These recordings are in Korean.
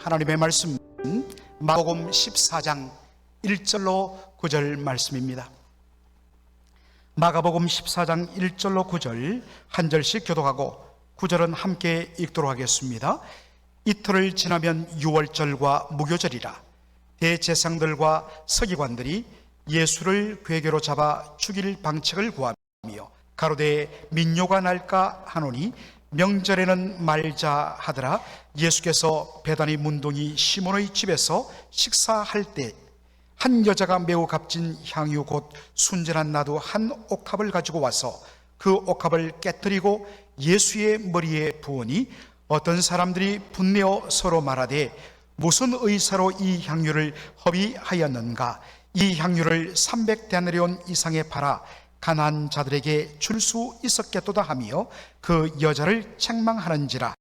하나님의 말씀 마가복음 14장 1절로 9절 말씀입니다. 마가복음 14장 1절로 9절 한 절씩 교독하고 9절은 함께 읽도록 하겠습니다. 이틀을 지나면 유월절과 무교절이라 대제사장들과 서기관들이 예수를 궤계로 잡아 죽일 방책을 구하며 가로되 민요가 날까 하노니 명절에는 말자 하더라. 예수께서 베다니 문둥이 시몬의 집에서 식사할 때 한 여자가 매우 값진 향유 곧 순전한 나두 한 옥합을 가지고 와서 그 옥합을 깨뜨리고 예수의 머리에 부으니 어떤 사람들이 분내어 서로 말하되 무슨 의사로 이 향유를 허비하였는가? 이 향유를 300데나리온 이상에 팔아 가난한 자들에게 줄 수 있었겠도다 하며 그 여자를 책망하는지라.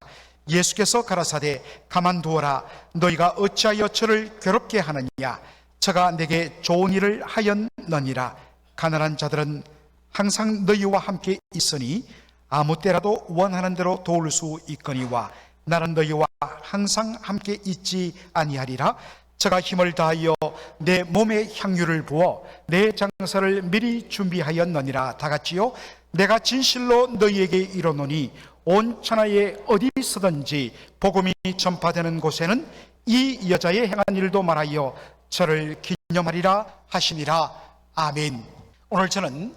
예수께서 가라사대 가만두어라. 너희가 어찌하여 저를 괴롭게 하느냐? 저가 내게 좋은 일을 하였느니라. 가난한 자들은 항상 너희와 함께 있으니 아무 때라도 원하는 대로 도울 수 있거니와 나는 너희와 항상 함께 있지 아니하리라. 저가 힘을 다하여 내 몸에 향유를 부어 내 장사를 미리 준비하였느니라. 다같이요 내가 진실로 너희에게 이르노니 온 천하에 어디서든지 복음이 전파되는 곳에는 이 여자의 행한 일도 말하여 저를 기념하리라 하시니라. 아멘. 오늘 저는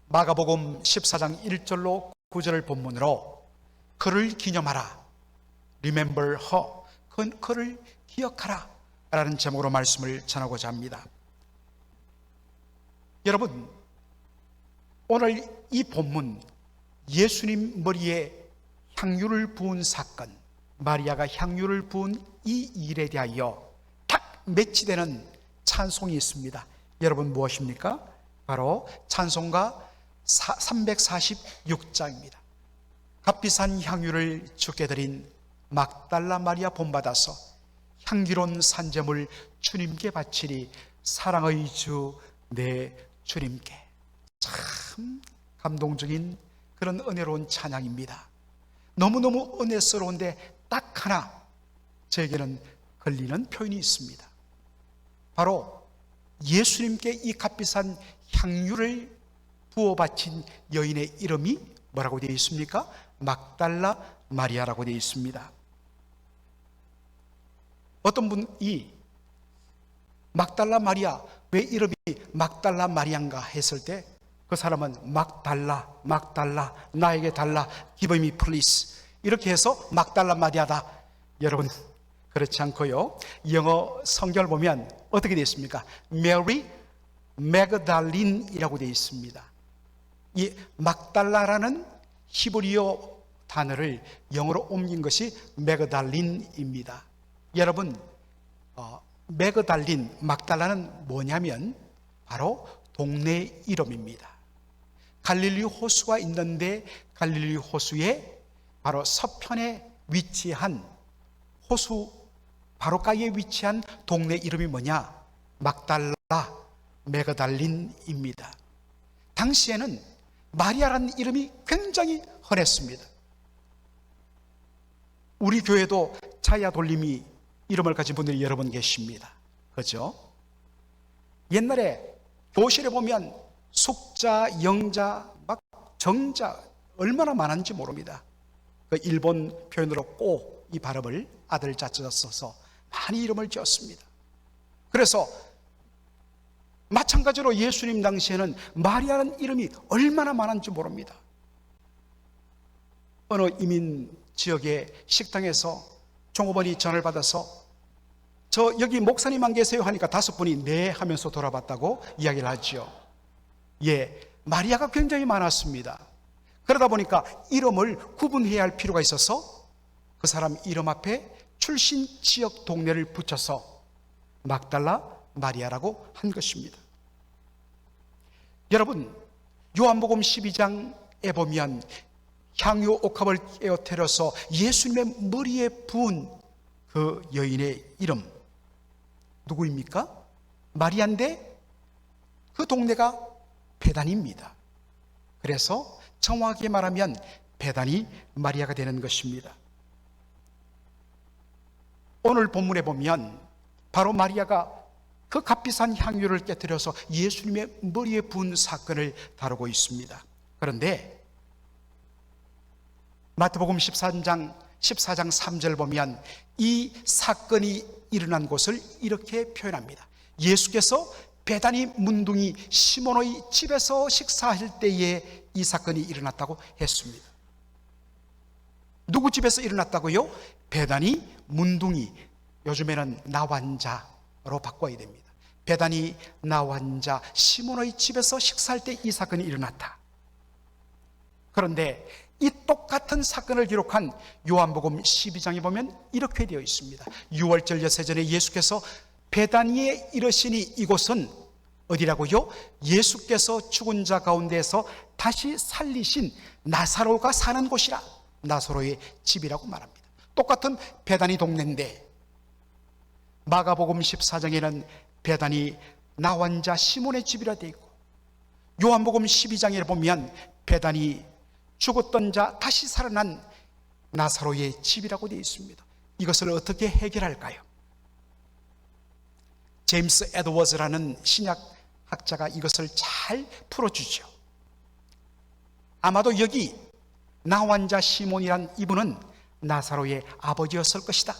마가복음 14장 1절로 9절을 본문으로 그를 기념하라, Remember her, 그를 기억하라 라는 제목으로 말씀을 전하고자 합니다. 여러분, 오늘 이 본문 예수님 머리에 향유를 부은 사건, 마리아가 향유를 부은 이 일에 대하여 딱 매치되는 찬송이 있습니다. 여러분 무엇입니까? 바로 찬송가 346장입니다. 값비싼 향유를 주께 드린 막달라 마리아 본받아서 향기로운 산재물 주님께 바치리 사랑의 주 내 주님께. 참 감동적인 그런 은혜로운 찬양입니다. 너무너무 은혜스러운데 딱 하나 저에게는 걸리는 표현이 있습니다. 바로 예수님께 이 값비싼 향유를 부어 바친 여인의 이름이 뭐라고 되어 있습니까? 막달라 마리아라고 되어 있습니다. 어떤 분이 막달라 마리아, 왜 이름이 막달라 마리아인가 했을 때 그 사람은 막달라 나에게 달라, give me please 이렇게 해서 막달라 마리아다. 여러분 그렇지 않고요, 영어 성경을 보면 어떻게 되어 있습니까? Mary Magdalene이라고 되어 있습니다. 이 막달라라는 히브리어 단어를 영어로 옮긴 것이 맥달린입니다. 여러분, 맥달린, 막달라는 뭐냐면 바로 동네 이름입니다. 갈릴리 호수가 있는데 갈릴리 호수의 바로 서편에 위치한 호수 바로 가에 위치한 동네 이름이 뭐냐? 막달라, 맥달린입니다. 당시에는 마리아라는 이름이 굉장히 흔했습니다. 우리 교회도 자야 돌림이 이름을 가진 분들이 여러 분 계십니다. 그렇죠? 옛날에 교실에 보면 숙자, 영자, 막 정자 얼마나 많은지 모릅니다. 그 일본 표현으로 꼬 이 발음을 아들 자자 써서 많이 이름을 지었습니다. 그래서 마찬가지로 예수님 당시에는 마리아라는 이름이 얼마나 많은지 모릅니다. 어느 이민 지역의 식당에서 종업원이 전화를 받아서 저 여기 목사님 안 계세요 하니까 5분이 네 하면서 돌아봤다고 이야기를 하죠. 예, 마리아가 굉장히 많았습니다. 그러다 보니까 이름을 구분해야 할 필요가 있어서 그 사람 이름 앞에 출신 지역 동네를 붙여서 막달라 마리아라고 한 것입니다. 여러분, 요한복음 12장에 보면 향유 옥합을 깨어뜨려서 예수님의 머리에 부은 그 여인의 이름 누구입니까? 마리아인데 그 동네가 베다니입니다. 그래서 정확하게 말하면 베다니 마리아가 되는 것입니다. 오늘 본문에 보면 바로 마리아가 그 값비싼 향유를 깨뜨려서 예수님의 머리에 부은 사건을 다루고 있습니다. 그런데 마태복음 14장 3절 보면 이 사건이 일어난 곳을 이렇게 표현합니다. 예수께서 베다니 문둥이 시몬의 집에서 식사할 때에 이 사건이 일어났다고 했습니다. 누구 집에서 일어났다고요? 베다니 문둥이, 요즘에는 나환자로 바꿔야 됩니다. 베다니 나환자 시몬의 집에서 식사할 때 이 사건이 일어났다. 그런데 이 똑같은 사건을 기록한 요한복음 12장에 보면 이렇게 되어 있습니다. 유월절 여세전에 예수께서 베다니에 이르시니 이곳은 어디라고요? 예수께서 죽은 자 가운데서 다시 살리신 나사로가 사는 곳이라, 나사로의 집이라고 말합니다. 똑같은 베다니 동네인데 마가복음 14장에는 베다니 나환자 시몬의 집이라 되어 있고, 요한복음 12장에 보면 베다니 죽었던 자 다시 살아난 나사로의 집이라고 되어 있습니다. 이것을 어떻게 해결할까요? 제임스 에드워즈라는 신약학자가 이것을 잘 풀어주죠. 아마도 여기 나환자 시몬이란 이분은 나사로의 아버지였을 것이다.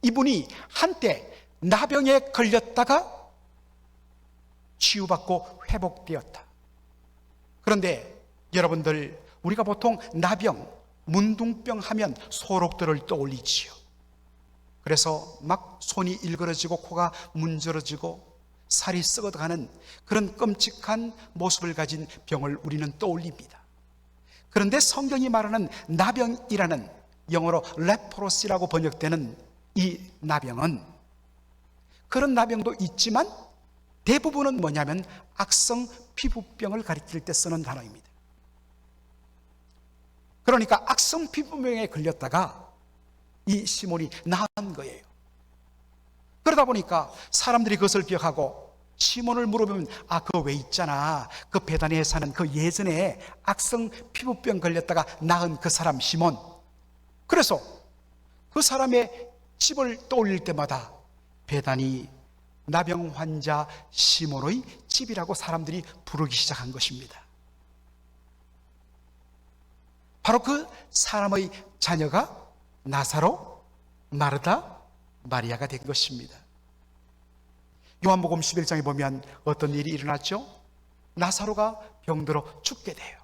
이분이 한때 나병에 걸렸다가 치유받고 회복되었다. 그런데 여러분들, 우리가 보통 나병, 문둥병 하면 소록들을 떠올리지요. 그래서 막 손이 일그러지고 코가 문드러지고 살이 썩어가는 그런 끔찍한 모습을 가진 병을 우리는 떠올립니다. 그런데 성경이 말하는 나병이라는, 영어로 레프로시라고 번역되는 이 나병은, 그런 나병도 있지만 대부분은 뭐냐면 악성 피부병을 가리킬 때 쓰는 단어입니다. 그러니까 악성 피부병에 걸렸다가 이 시몬이 나은 거예요. 그러다 보니까 사람들이 그것을 기억하고 시몬을 물어보면, 아, 그거 왜 있잖아, 그 베다니에 사는 그 예전에 악성 피부병 걸렸다가 나은 그 사람 시몬. 그래서 그 사람의 집을 떠올릴 때마다 베다니 나병 환자 시몬의 집이라고 사람들이 부르기 시작한 것입니다. 바로 그 사람의 자녀가 나사로, 마르다, 마리아가 된 것입니다. 요한복음 11장에 보면 어떤 일이 일어났죠? 나사로가 병들어 죽게 돼요.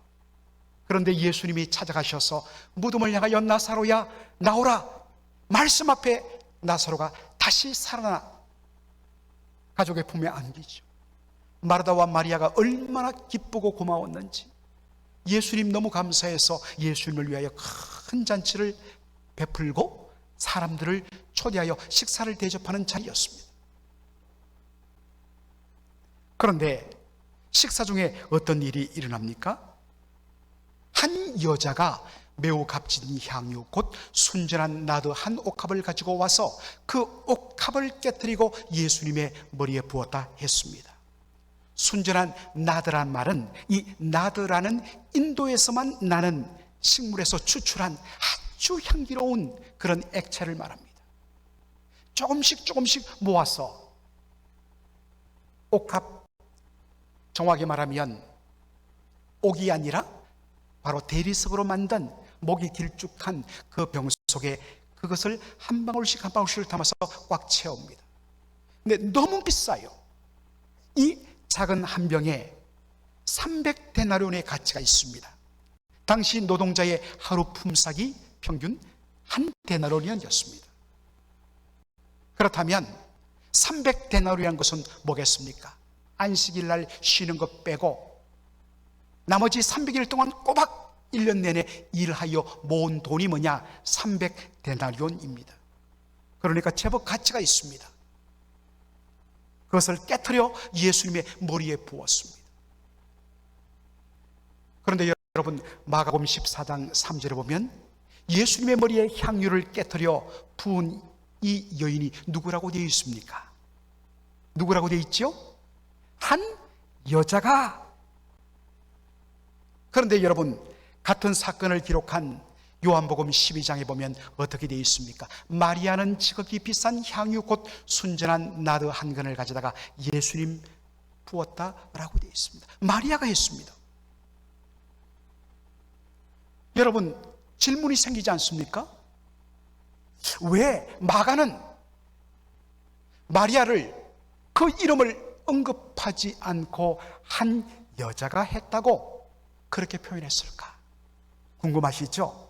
그런데 예수님이 찾아가셔서 무덤을 향하여 나사로야 나오라, 말씀 앞에 나사로가 다시 살아나 가족의 품에 안기죠. 마르다와 마리아가 얼마나 기쁘고 고마웠는지, 예수님 너무 감사해서 예수님을 위하여 큰 잔치를 베풀고 사람들을 초대하여 식사를 대접하는 자리였습니다. 그런데 식사 중에 어떤 일이 일어납니까? 한 여자가 매우 값진 향유, 곧 순전한 나드 한 옥합을 가지고 와서 그 옥합을 깨뜨리고 예수님의 머리에 부었다 했습니다. 순전한 나드란 말은, 이 나드라는 인도에서만 나는 식물에서 추출한 아주 향기로운 그런 액체를 말합니다. 조금씩 모아서 옥합, 정확히 말하면 옥이 아니라 바로 대리석으로 만든 목이 길쭉한 그 병 속에 그것을 한 방울씩 한 방울씩을 담아서 꽉 채웁니다. 근데 너무 비싸요. 이 작은 한 병에 300데나리온의 가치가 있습니다. 당시 노동자의 하루 품삯이 평균 한 데나리온이었습니다. 그렇다면 300데나리온이라는 것은 뭐겠습니까? 안식일 날 쉬는 것 빼고 나머지 300일 동안 꼬박 1년 내내 일하여 모은 돈이 뭐냐? 300데나리온입니다. 그러니까 제법 가치가 있습니다. 그것을 깨트려 예수님의 머리에 부었습니다. 그런데 여러분, 마가복음 14장 3절에 보면 예수님의 머리에 향유를 깨트려 부은 이 여인이 누구라고 되어 있습니까? 누구라고 되어 있죠? 한 여자가. 그런데 여러분, 같은 사건을 기록한 요한복음 12장에 보면 어떻게 되어 있습니까? 마리아는 지극히 비싼 향유 곧 순전한 나드 한 근을 가져다가 예수님 부었다라고 되어 있습니다. 마리아가 했습니다. 여러분, 질문이 생기지 않습니까? 왜 마가는 마리아를 그 이름을 언급하지 않고 한 여자가 했다고 그렇게 표현했을까? 궁금하시죠?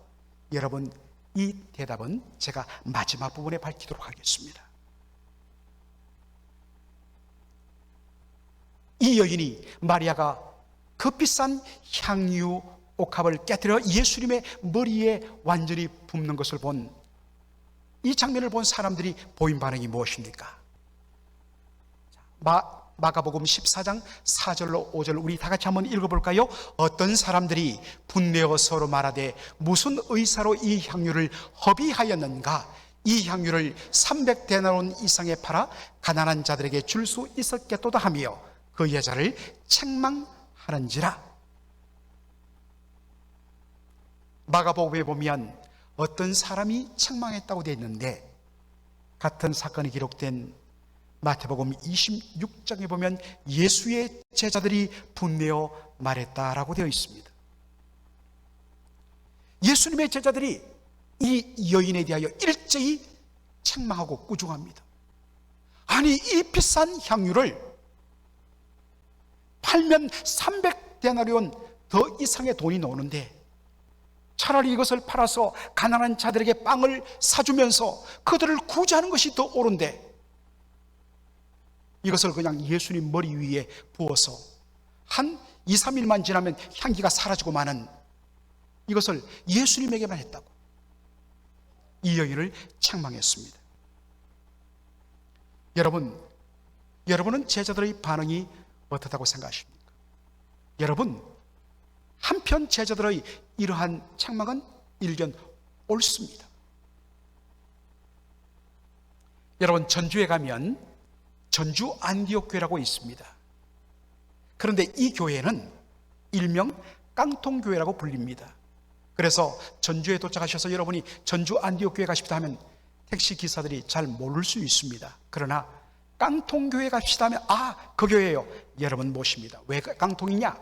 여러분, 이 대답은 제가 마지막 부분에 밝히도록 하겠습니다. 이 여인이, 마리아가 그 비싼 향유 옥합을 깨뜨려 예수님의 머리에 완전히 붓는 것을 본, 이 장면을 본 사람들이 보인 반응이 무엇입니까? 마가복음 14장 4절로 5절 우리 다 같이 한번 읽어볼까요? 어떤 사람들이 분내어 서로 말하되 무슨 의사로 이 향유를 허비하였는가? 이 향유를 300데나론 이상에 팔아 가난한 자들에게 줄 수 있었겠도다 하며 그 여자를 책망하는지라. 마가복음에 보면 어떤 사람이 책망했다고 되어 있는데, 같은 사건이 기록된 마태복음 26장에 보면 예수의 제자들이 분내어 말했다라고 되어 있습니다. 예수님의 제자들이 이 여인에 대하여 일제히 책망하고 꾸중합니다. 아니, 이 비싼 향유를 팔면 300데나리온 더 이상의 돈이 나오는데 차라리 이것을 팔아서 가난한 자들에게 빵을 사주면서 그들을 구제하는 것이 더 옳은데 이것을 그냥 예수님 머리 위에 부어서 한 2, 3일만 지나면 향기가 사라지고 마는, 이것을 예수님에게만 했다고 이 여인을 책망했습니다. 여러분은 제자들의 반응이 어떻다고 생각하십니까? 여러분, 한편 제자들의 이러한 책망은 일견 옳습니다. 여러분, 전주에 가면 전주 안디옥 교회라고 있습니다. 그런데 이 교회는 일명 깡통교회라고 불립니다. 그래서 전주에 도착하셔서 여러분이 전주 안디옥 교회 가십시다 하면 택시 기사들이 잘 모를 수 있습니다. 그러나 깡통교회 갑시다 하면 그 교회예요. 여러분 모십니다. 왜 깡통이냐?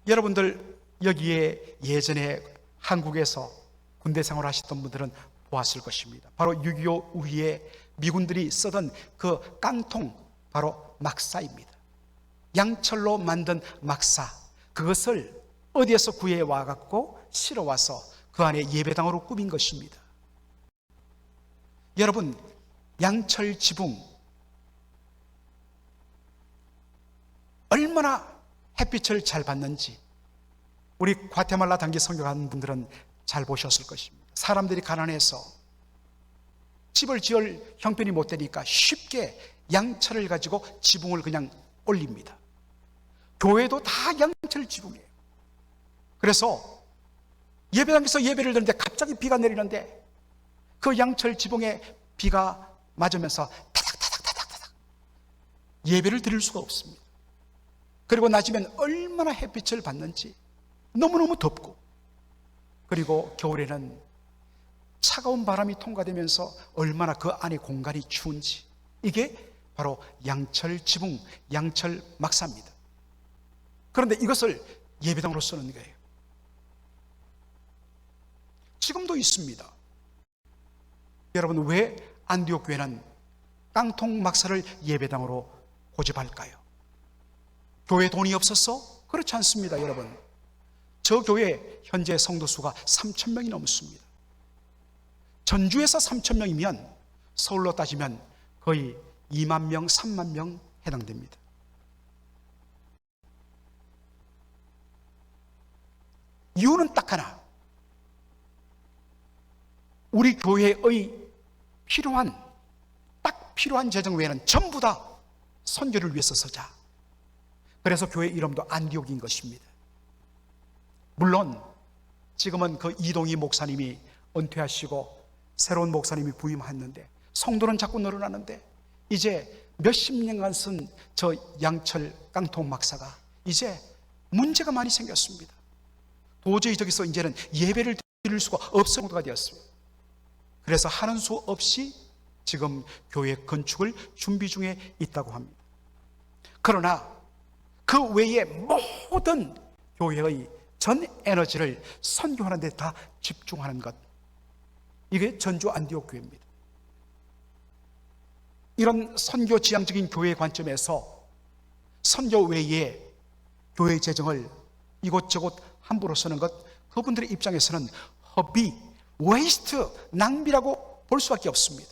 여러분들 여기에 예전에 한국에서 군대 생활 하셨던 분들은 보았을 것입니다. 바로 6.25 후에 미군들이 쓰던 그 깡통, 바로 막사입니다. 양철로 만든 막사, 그것을 어디에서 구해 와갖고 실어와서 그 안에 예배당으로 꾸민 것입니다. 여러분, 양철 지붕 얼마나 햇빛을 잘 받는지 우리 과테말라 단기 선교하는 분들은 잘 보셨을 것입니다. 사람들이 가난해서 집을 지을 형편이 못 되니까 쉽게 양철을 가지고 지붕을 그냥 올립니다. 교회도 다 양철 지붕이에요. 그래서 예배당에서 예배를 드는데 갑자기 비가 내리는데 그 양철 지붕에 비가 맞으면서 타닥타닥타닥타닥 예배를 드릴 수가 없습니다. 그리고 낮이면 얼마나 햇빛을 받는지 너무너무 덥고, 그리고 겨울에는 차가운 바람이 통과되면서 얼마나 그 안에 공간이 추운지, 이게 바로 양철 지붕, 양철 막사입니다. 그런데 이것을 예배당으로 쓰는 거예요. 지금도 있습니다. 여러분, 왜 안디옥 교회는 깡통 막사를 예배당으로 고집할까요? 교회 돈이 없어서? 그렇지 않습니다. 여러분, 저 교회 현재 성도 수가 3,000명이 넘습니다. 전주에서 3,000명이면 서울로 따지면 거의 2만 명, 3만 명 해당됩니다. 이유는 딱 하나, 우리 교회의 딱 필요한 재정 외에는 전부 다 선교를 위해서 쓰자. 그래서 교회 이름도 안디옥인 것입니다. 물론 지금은 그 이동희 목사님이 은퇴하시고 새로운 목사님이 부임했는데 성도는 자꾸 늘어나는데, 이제 몇십 년간 쓴 저 양철 깡통 막사가 이제 문제가 많이 생겼습니다. 도저히 저기서 이제는 예배를 이룰 수가 없을 정도가 되었습니다. 그래서 하는 수 없이 지금 교회 건축을 준비 중에 있다고 합니다. 그러나 그 외에 모든 교회의 전 에너지를 선교하는 데 다 집중하는 것, 이게 전주 안디옥 교회입니다. 이런 선교 지향적인 교회의 관점에서 선교 외에 교회 재정을 이곳저곳 함부로 쓰는 것, 그분들의 입장에서는 허비, 웨이스트, 낭비라고 볼 수밖에 없습니다.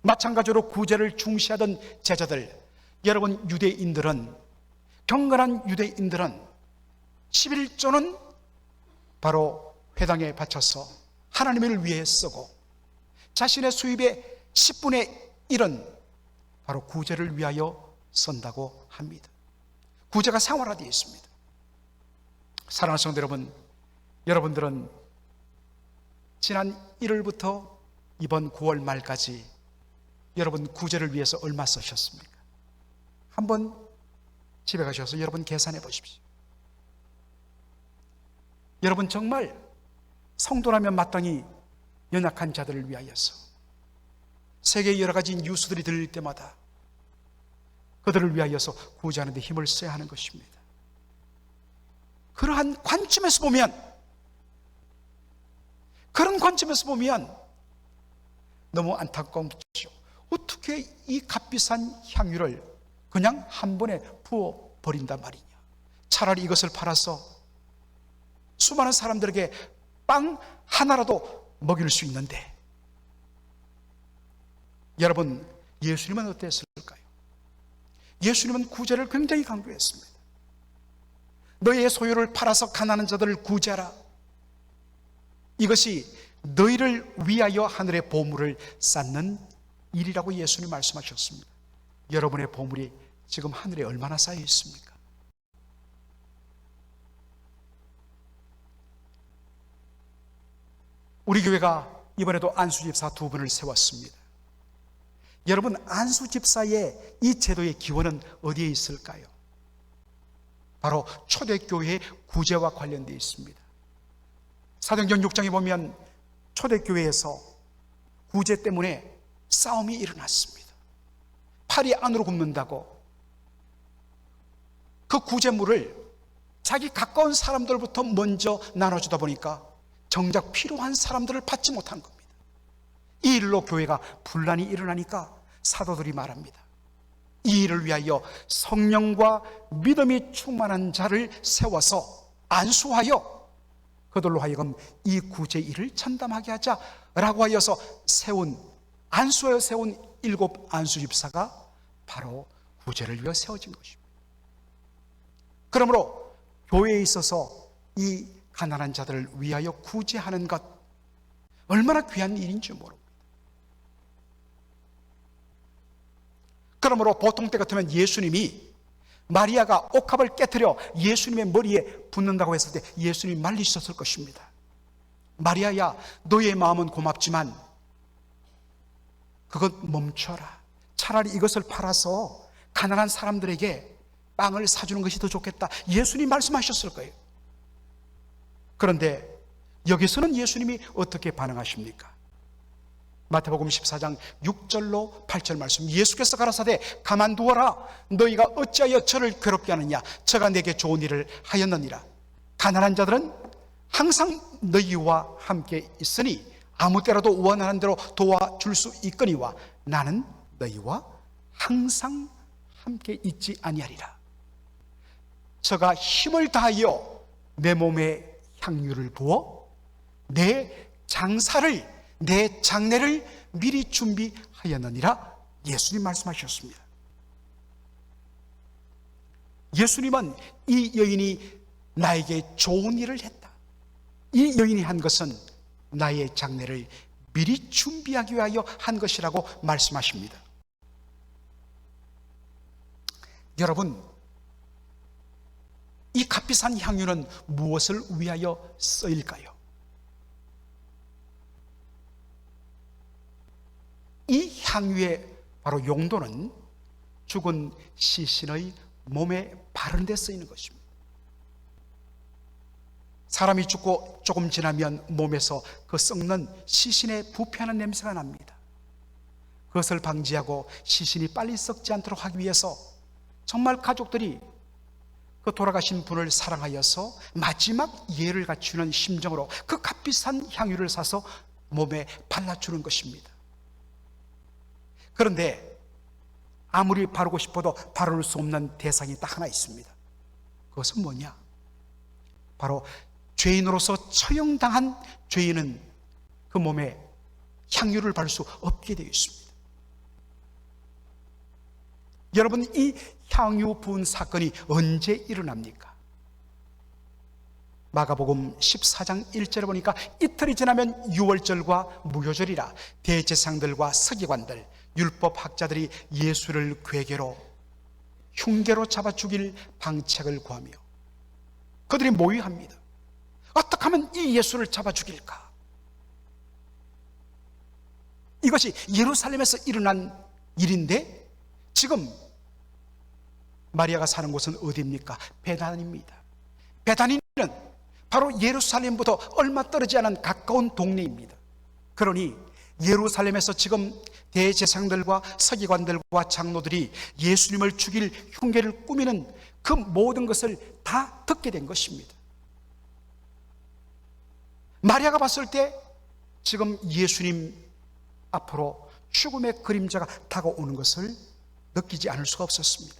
마찬가지로 구제를 중시하던 제자들, 여러분 유대인들은, 경건한 유대인들은 11조는 바로 회당에 바쳐서 하나님을 위해 쓰고 자신의 수입의 10분의 1은 바로 구제를 위하여 쓴다고 합니다. 구제가 생활화되어 있습니다. 사랑하는 성도 여러분, 여러분들은 지난 1월부터 이번 9월 말까지 여러분 구제를 위해서 얼마 쓰셨습니까? 한번 집에 가셔서 여러분 계산해 보십시오. 여러분 정말 성도라면 마땅히 연약한 자들을 위하여서 세계의 여러 가지 뉴스들이 들릴 때마다 그들을 위하여서 구제하는 데 힘을 써야 하는 것입니다. 그러한 관점에서 보면, 그런 관점에서 보면 너무 안타까운 것이죠. 어떻게 이 값비싼 향유를 그냥 한 번에 부어버린단 말이냐. 차라리 이것을 팔아서 수많은 사람들에게 빵 하나라도 먹일 수 있는데. 여러분, 예수님은 어땠을까요? 예수님은 구제를 굉장히 강조했습니다. 너희의 소유를 팔아서 가난한 자들을 구제하라. 이것이 너희를 위하여 하늘의 보물을 쌓는 일이라고 예수님 말씀하셨습니다. 여러분의 보물이 지금 하늘에 얼마나 쌓여 있습니까? 우리 교회가 이번에도 안수집사 2분을 세웠습니다. 여러분, 안수집사의 이 제도의 기원은 어디에 있을까요? 바로 초대교회의 구제와 관련되어 있습니다. 사도행전 6장에 보면 초대교회에서 구제 때문에 싸움이 일어났습니다. 팔이 안으로 굽는다고 그 구제물을 자기 가까운 사람들부터 먼저 나눠주다 보니까 정작 필요한 사람들을 받지 못한 겁니다. 이 일로 교회가 분란이 일어나니까 사도들이 말합니다. 이 일을 위하여 성령과 믿음이 충만한 자를 세워서 안수하여 그들로 하여금 이 구제 일을 전담하게 하자라고 하여서 안수하여 세운 7 안수집사가 바로 구제를 위해 세워진 것입니다. 그러므로 교회에 있어서 이 가난한 자들을 위하여 구제하는 것, 얼마나 귀한 일인지 모릅니다. 그러므로 보통 때 같으면 예수님이 마리아가 옥합을 깨트려 예수님의 머리에 붓는다고 했을 때 예수님이 말리셨을 것입니다. 마리아야, 너의 마음은 고맙지만 그것 멈춰라. 차라리 이것을 팔아서 가난한 사람들에게 빵을 사주는 것이 더 좋겠다. 예수님 말씀하셨을 거예요. 그런데 여기서는 예수님이 어떻게 반응하십니까? 마태복음 14장 6절로 8절 말씀, 예수께서 가라사대 가만두어라. 너희가 어찌하여 저를 괴롭게 하느냐. 저가 내게 좋은 일을 하였느니라. 가난한 자들은 항상 너희와 함께 있으니 아무 때라도 원하는 대로 도와줄 수 있거니와 나는 너희와 항상 함께 있지 아니하리라. 저가 힘을 다하여 내 몸에 향유를 부어 내 장사를, 내 장례를 미리 준비하였느니라. 예수님 말씀하셨습니다. 예수님은 이 여인이 나에게 좋은 일을 했다, 이 여인이 한 것은 나의 장례를 미리 준비하기 위하여 한 것이라고 말씀하십니다. 여러분, 이 값비싼 향유는 무엇을 위하여 쓰일까요? 이 향유의 바로 용도는 죽은 시신의 몸에 바른 데 쓰이는 것입니다. 사람이 죽고 조금 지나면 몸에서 그 썩는 시신의 부패하는 냄새가 납니다. 그것을 방지하고 시신이 빨리 썩지 않도록 하기 위해서 정말 가족들이 그 돌아가신 분을 사랑하여서 마지막 예를 갖추는 심정으로 그 값비싼 향유를 사서 몸에 발라주는 것입니다. 그런데 아무리 바르고 싶어도 바를 수 없는 대상이 딱 하나 있습니다. 그것은 뭐냐? 바로 죄인으로서 처형당한 죄인은 그 몸에 향유를 바를 수 없게 되어 있습니다. 여러분, 이 향유 부은 사건이 언제 일어납니까? 마가복음 14장 1절에 보니까 이틀이 지나면 유월절과 무교절이라 대제사장들과 서기관들, 율법학자들이 예수를 괴계로 흉계로 잡아 죽일 방책을 구하며 그들이 모의합니다. 어떻게 하면 이 예수를 잡아 죽일까? 이것이 예루살렘에서 일어난 일인데 지금 마리아가 사는 곳은 어디입니까? 베다니입니다. 베다니는 바로 예루살렘부터 얼마 떨어지지 않은 가까운 동네입니다. 그러니 예루살렘에서 지금 대제사장들과 서기관들과 장로들이 예수님을 죽일 흉계를 꾸미는 그 모든 것을 다 듣게 된 것입니다. 마리아가 봤을 때 지금 예수님 앞으로 죽음의 그림자가 다가오는 것을 느끼지 않을 수가 없었습니다.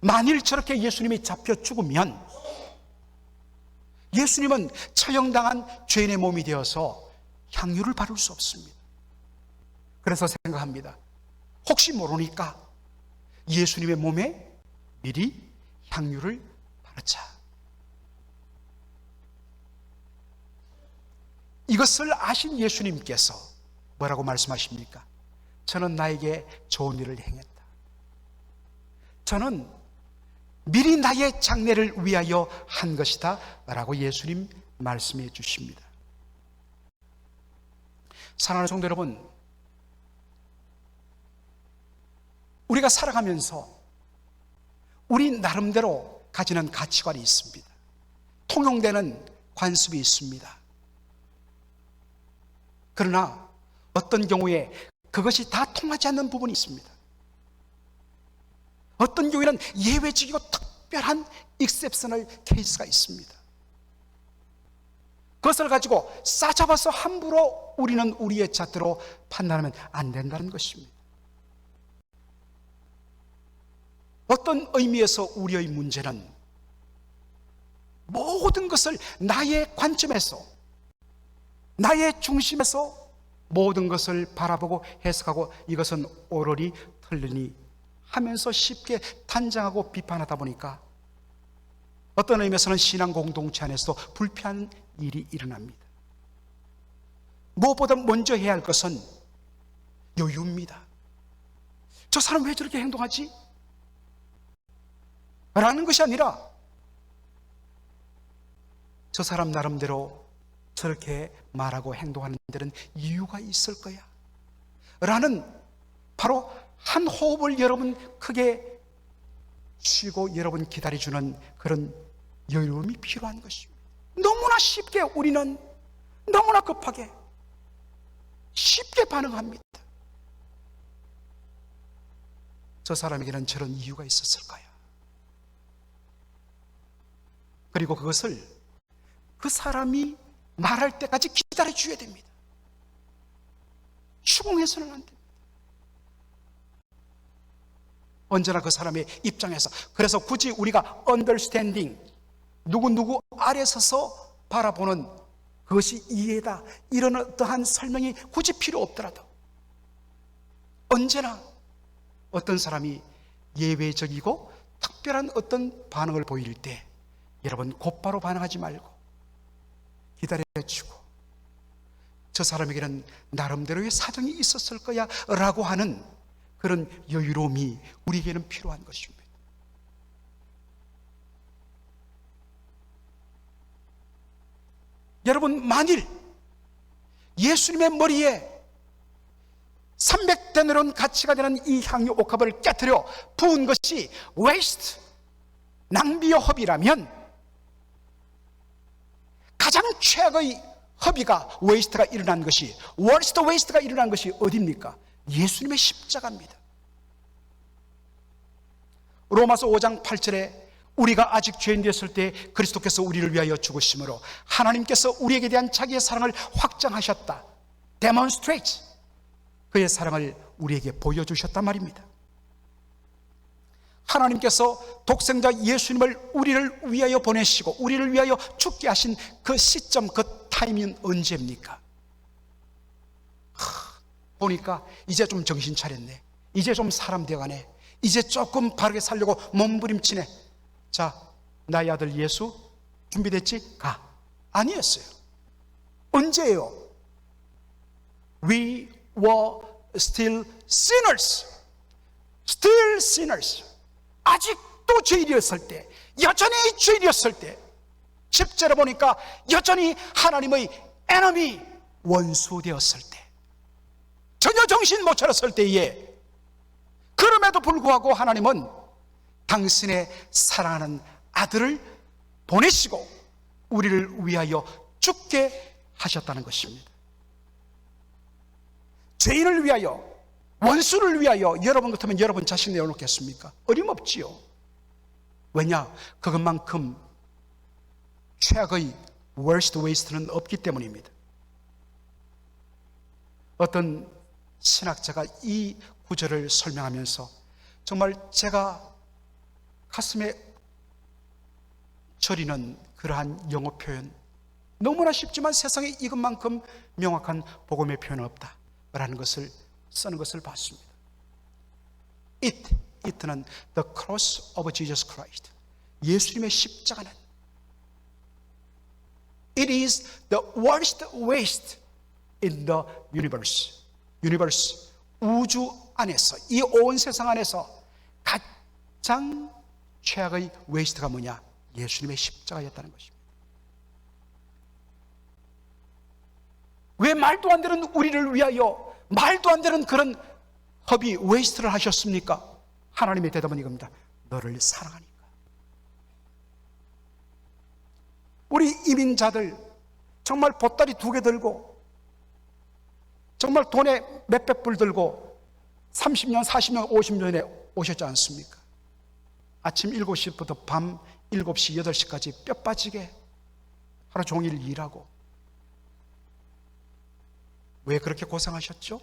만일 저렇게 예수님이 잡혀 죽으면 예수님은 처형당한 죄인의 몸이 되어서 향유를 바를 수 없습니다. 그래서 생각합니다. 혹시 모르니까 예수님의 몸에 미리 향유를 바르자. 이것을 아신 예수님께서 뭐라고 말씀하십니까? 저는 나에게 좋은 일을 행했다. 저는 미리 나의 장래를 위하여 한 것이다 라고 예수님 말씀해 주십니다. 사랑하는 성도 여러분, 우리가 살아가면서 우리 나름대로 가지는 가치관이 있습니다. 통용되는 관습이 있습니다. 그러나 어떤 경우에 그것이 다 통하지 않는 부분이 있습니다. 어떤 경우에는 예외적이고 특별한 익셉셔널 케이스가 있습니다. 그것을 가지고 싸잡아서 함부로 우리는 우리의 잣대로 판단하면 안 된다는 것입니다. 어떤 의미에서 우리의 문제는 모든 것을 나의 관점에서, 나의 중심에서 모든 것을 바라보고 해석하고 이것은 옳으니 틀리니 하면서 쉽게 단정하고 비판하다 보니까 어떤 의미에서는 신앙 공동체 안에서도 불편한 일이 일어납니다. 무엇보다 먼저 해야 할 것은 여유입니다. 저 사람 왜 저렇게 행동하지? 라는 것이 아니라 저 사람 나름대로 저렇게 말하고 행동하는 데는 이유가 있을 거야 라는 바로 한 호흡을 여러분 크게 쉬고 여러분 기다려주는 그런 여유로움이 필요한 것입니다. 너무나 쉽게 우리는 너무나 급하게 쉽게 반응합니다. 저 사람에게는 저런 이유가 있었을 거야. 그리고 그것을 그 사람이 말할 때까지 기다려줘야 됩니다. 추궁해서는 안 됩니다. 언제나 그 사람의 입장에서, 그래서 굳이 우리가 understanding, 누구 아래 서서 바라보는 그것이 이해다, 이런 어떠한 설명이 굳이 필요 없더라도 언제나 어떤 사람이 예외적이고 특별한 어떤 반응을 보일 때 여러분 곧바로 반응하지 말고 기다려주고 저 사람에게는 나름대로의 사정이 있었을 거야 라고 하는 그런 여유로움이 우리에게는 필요한 것입니다. 여러분, 만일 예수님의 머리에 300데나리온 가치가 되는 이 향유 옥합을 깨뜨려 부은 것이 waste, 낭비와 허비라면 최악의 허비가, 웨이스트가 일어난 것이, 월스트 웨이스트가 일어난 것이 어디입니까? 예수님의 십자가입니다. 로마서 5장 8절에 우리가 아직 죄인 되었을 때 그리스도께서 우리를 위하여 죽으심으로 하나님께서 우리에게 대한 자기의 사랑을 확장하셨다. demonstrate. 그의 사랑을 우리에게 보여주셨단 말입니다. 하나님께서 독생자 예수님을 우리를 위하여 보내시고 우리를 위하여 죽게 하신 그 시점, 그 타임은 언제입니까? 보니까 이제 좀 정신 차렸네, 이제 좀 사람 되어가네, 이제 조금 바르게 살려고 몸부림치네. 자, 나의 아들 예수 준비됐지? 가. 아니었어요. 언제예요? We were still sinners. Still sinners. 아직도 죄인이었을 때, 여전히 죄인이었을 때, 10절에 보니까 여전히 하나님의 enemy, 원수 되었을 때, 전혀 정신 못 차렸을 때에, 그럼에도 불구하고 하나님은 당신의 사랑하는 아들을 보내시고 우리를 위하여 죽게 하셨다는 것입니다. 죄인을 위하여, 원수를 위하여 여러분 같으면 여러분 자신 내어놓겠습니까? 어림없지요. 왜냐? 그것만큼 최악의 worst waste는 없기 때문입니다. 어떤 신학자가 이 구절을 설명하면서 정말 제가 가슴에 저리는 그러한 영어 표현, 너무나 쉽지만 세상에 이것만큼 명확한 복음의 표현은 없다라는 것을 쓰는 것을 봤습니다. It는 the cross of Jesus Christ. 예수님의 십자가는 It is the worst waste in the universe. Universe, 우주 안에서, 이 온 세상 안에서 가장 최악의 웨이스트가 뭐냐? 예수님의 십자가였다는 것입니다. 왜 말도 안 되는 우리를 위하여 말도 안 되는 그런 허비, 웨이스트를 하셨습니까? 하나님의 대답은 이겁니다. 너를 사랑하니까. 우리 이민자들 정말 보따리 2개 들고 정말 돈에 몇백 불 들고 30년, 40년, 50년에 오셨지 않습니까? 아침 7시부터 밤 7시, 8시까지 뼈 빠지게 하루 종일 일하고. 왜 그렇게 고생하셨죠?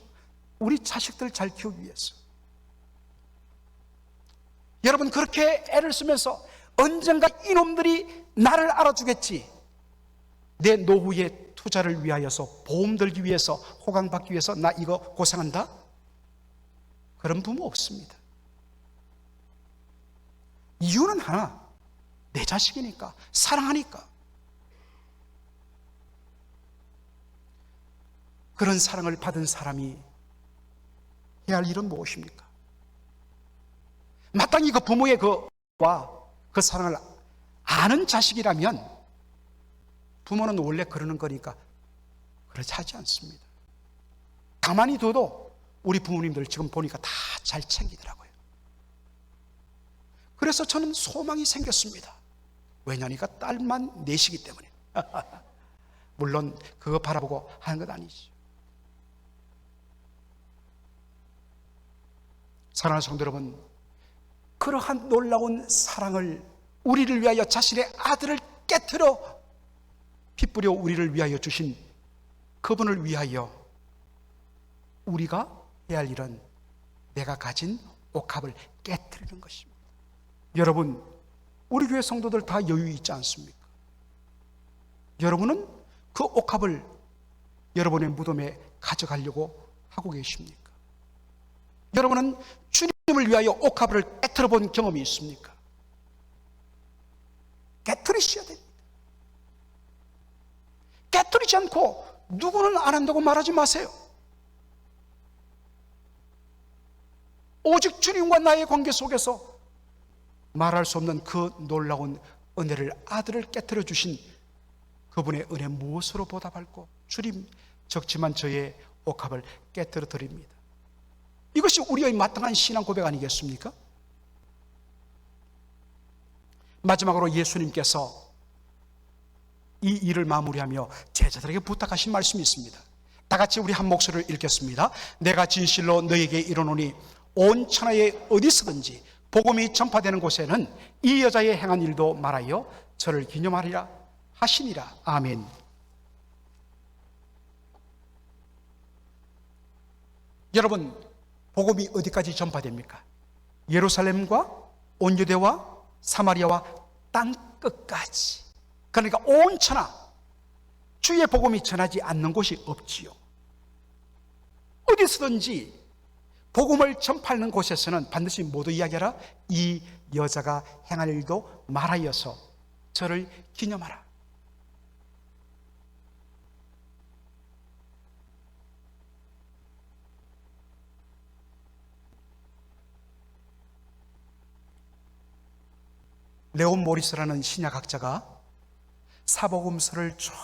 우리 자식들 잘 키우기 위해서. 여러분, 그렇게 애를 쓰면서 언젠가 이놈들이 나를 알아주겠지, 내 노후의 투자를 위하여서, 보험 들기 위해서, 호강받기 위해서 나 이거 고생한다? 그런 부모 없습니다. 이유는 하나, 내 자식이니까, 사랑하니까. 그런 사랑을 받은 사람이 해야 할 일은 무엇입니까? 마땅히 그 부모의 그 사랑을 아는 자식이라면, 부모는 원래 그러는 거니까 그렇지 하지 않습니다. 가만히 둬도 우리 부모님들 지금 보니까 다 잘 챙기더라고요. 그래서 저는 소망이 생겼습니다. 왜냐니까 딸만 넷이기 때문에. 물론 그거 바라보고 하는 것 아니죠. 사랑하는 성도 여러분, 그러한 놀라운 사랑을, 우리를 위하여 자신의 아들을 깨트려 피 뿌려 우리를 위하여 주신 그분을 위하여 우리가 해야 할 일은 내가 가진 옥합을 깨트리는 것입니다. 여러분, 우리 교회 성도들 다 여유 있지 않습니까? 여러분은 그 옥합을 여러분의 무덤에 가져가려고 하고 계십니까? 여러분은 주님을 위하여 옥합을 깨트려 본 경험이 있습니까? 깨트리셔야 됩니다. 깨트리지 않고 누구는 안 한다고 말하지 마세요. 오직 주님과 나의 관계 속에서 말할 수 없는 그 놀라운 은혜를, 아들을 깨트려 주신 그분의 은혜 무엇으로 보답할꼬? 주님, 적지만 저의 옥합을 깨트려 드립니다. 이것이 우리의 마땅한 신앙 고백 아니겠습니까? 마지막으로 예수님께서 이 일을 마무리하며 제자들에게 부탁하신 말씀이 있습니다. 다 같이 우리 한 목소리를 읽겠습니다. 내가 진실로 너에게 이르노니 온 천하에 어디서든지 복음이 전파되는 곳에는 이 여자의 행한 일도 말하여 저를 기념하리라 하시니라. 아멘. 여러분, 복음이 어디까지 전파됩니까? 예루살렘과 온 유대와 사마리아와 땅끝까지. 그러니까 온 천하, 주의 복음이 전하지 않는 곳이 없지요. 어디서든지 복음을 전파하는 곳에서는 반드시 모두 이야기하라. 이 여자가 행할 일도 말하여서 저를 기념하라. 레온 모리스라는 신약학자가 사복음서를 쭉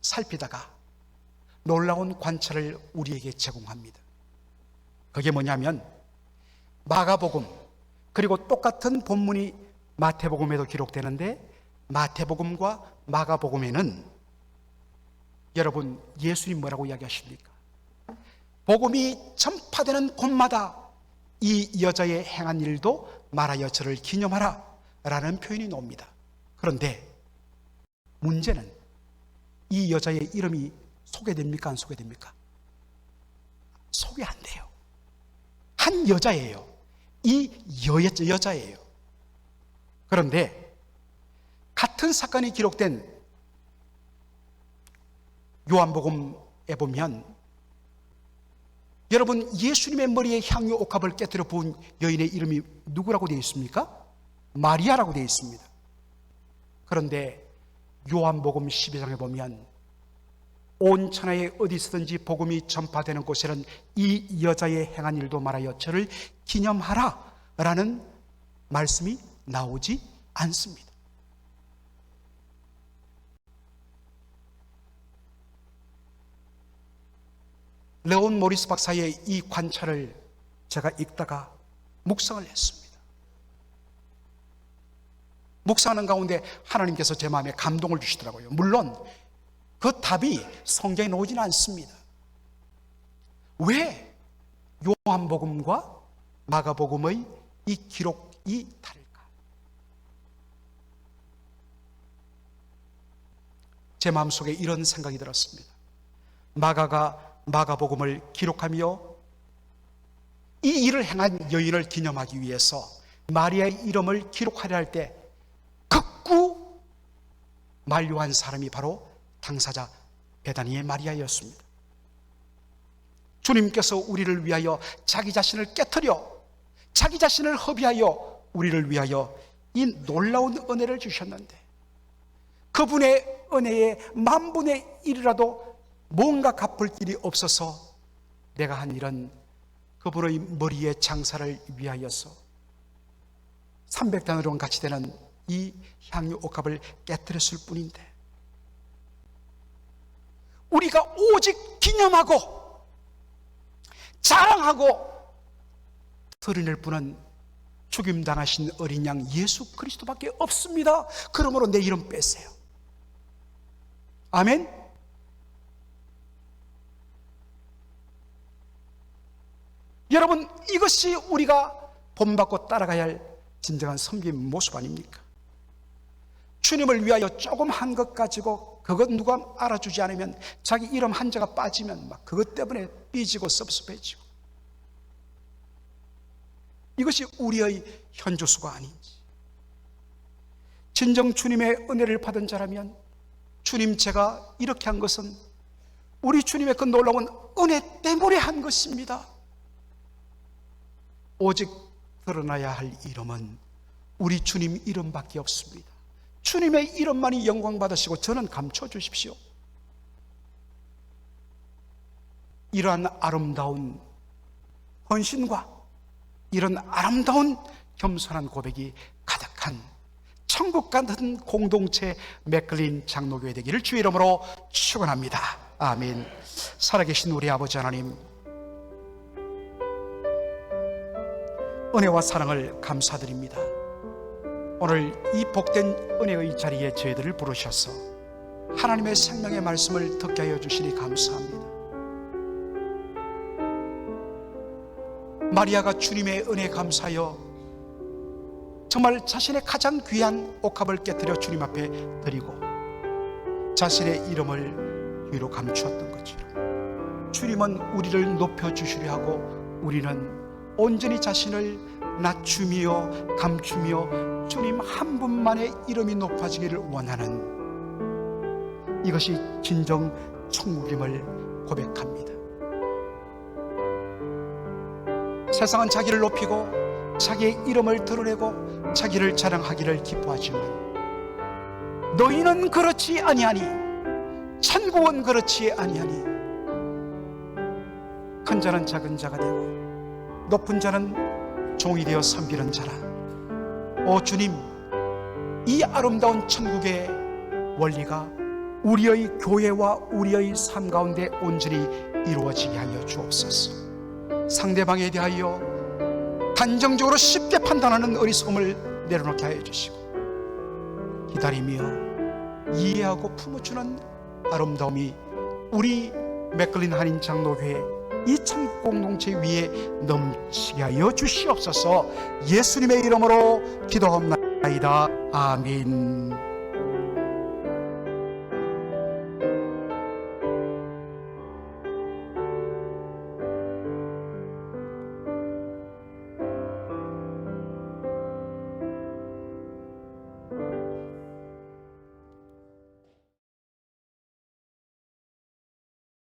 살피다가 놀라운 관찰을 우리에게 제공합니다. 그게 뭐냐면 마가복음, 그리고 똑같은 본문이 마태복음에도 기록되는데 마태복음과 마가복음에는 여러분 예수님 뭐라고 이야기하십니까? 복음이 전파되는 곳마다 이 여자의 행한 일도 말하여 저를 기념하라 라는 표현이 나옵니다. 그런데 문제는 이 여자의 이름이 소개됩니까? 안 소개됩니까? 소개 안 돼요. 한 여자예요. 이 여자예요. 그런데 같은 사건이 기록된 요한복음에 보면 여러분 예수님의 머리에 향유 옥합을 깨뜨려 부은 여인의 이름이 누구라고 되어 있습니까? 마리아라고 되어 있습니다. 그런데 요한복음 12장에 보면 온 천하에 어디서든지 복음이 전파되는 곳에는 이 여자의 행한 일도 말하여 저를 기념하라 라는 말씀이 나오지 않습니다. 레온 모리스 박사의 이 관찰을 제가 읽다가 묵상을 했습니다. 묵상하는 가운데 하나님께서 제 마음에 감동을 주시더라고요. 물론 그 답이 성경에 나오지는 않습니다. 왜 요한복음과 마가복음의 이 기록이 다를까? 제 마음속에 이런 생각이 들었습니다. 마가가 마가복음을 기록하며 이 일을 행한 여인을 기념하기 위해서 마리아의 이름을 기록하려 할 때 극구 만류한 사람이 바로 당사자 베다니의 마리아였습니다. 주님께서 우리를 위하여 자기 자신을 깨트려 자기 자신을 허비하여 우리를 위하여 이 놀라운 은혜를 주셨는데 그분의 은혜의 만분의 1이라도 뭔가 갚을 길이 없어서 내가 한 일은 그분의 머리의 장사를 위하여서 300단으로는 가치 되는 이 향유 옥합을 깨뜨렸을 뿐인데 우리가 오직 기념하고 자랑하고 드러낼 분은 죽임당하신 어린 양 예수 그리스도밖에 없습니다. 그러므로 내 이름 빼세요. 아멘. 여러분, 이것이 우리가 본받고 따라가야 할 진정한 섬김 모습 아닙니까? 주님을 위하여 조금 한 것 가지고 그것 누가 알아주지 않으면 자기 이름 한자가 빠지면 막 그것 때문에 삐지고 섭섭해지고 이것이 우리의 현주소가 아닌지. 진정 주님의 은혜를 받은 자라면 주님 제가 이렇게 한 것은 우리 주님의 그 놀라운 은혜 때문에 한 것입니다. 오직 드러나야 할 이름은 우리 주님 이름밖에 없습니다. 주님의 이름만이 영광 받으시고 저는 감춰 주십시오. 이러한 아름다운 헌신과 이런 아름다운 겸손한 고백이 가득한 천국 같은 공동체 맥클린 장로교회 되기를 주의 이름으로 축원합니다. 아멘. 살아계신 우리 아버지 하나님, 은혜와 사랑을 감사드립니다. 오늘 이 복된 은혜의 자리에 저희들을 부르셔서 하나님의 생명의 말씀을 듣게 하여 주시니 감사합니다. 마리아가 주님의 은혜에 감사하여 정말 자신의 가장 귀한 옥합을 깨뜨려 주님 앞에 드리고 자신의 이름을 위로 감추었던 것처럼 주님은 우리를 높여주시려 하고 우리는 온전히 자신을 낮추며 감추며 주님 한 분만의 이름이 높아지기를 원하는, 이것이 진정 천국임을 고백합니다. 세상은 자기를 높이고 자기의 이름을 드러내고 자기를 자랑하기를 기뻐하지만 너희는 그렇지 아니하니, 천국은 그렇지 아니하니, 큰 자는 작은 자가 되고 높은 자는 종이 되어 섬기는 자라. 오 주님, 이 아름다운 천국의 원리가 우리의 교회와 우리의 삶 가운데 온전히 이루어지게 하여 주옵소서. 상대방에 대하여 단정적으로 쉽게 판단하는 어리석음을 내려놓게 하여 주시고 기다리며 이해하고 품어주는 아름다움이 우리 맥클린 한인 장로교회 이 천국 공동체 위에 넘치게 하여 주시옵소서. 예수님의 이름으로 기도합니다. 아멘.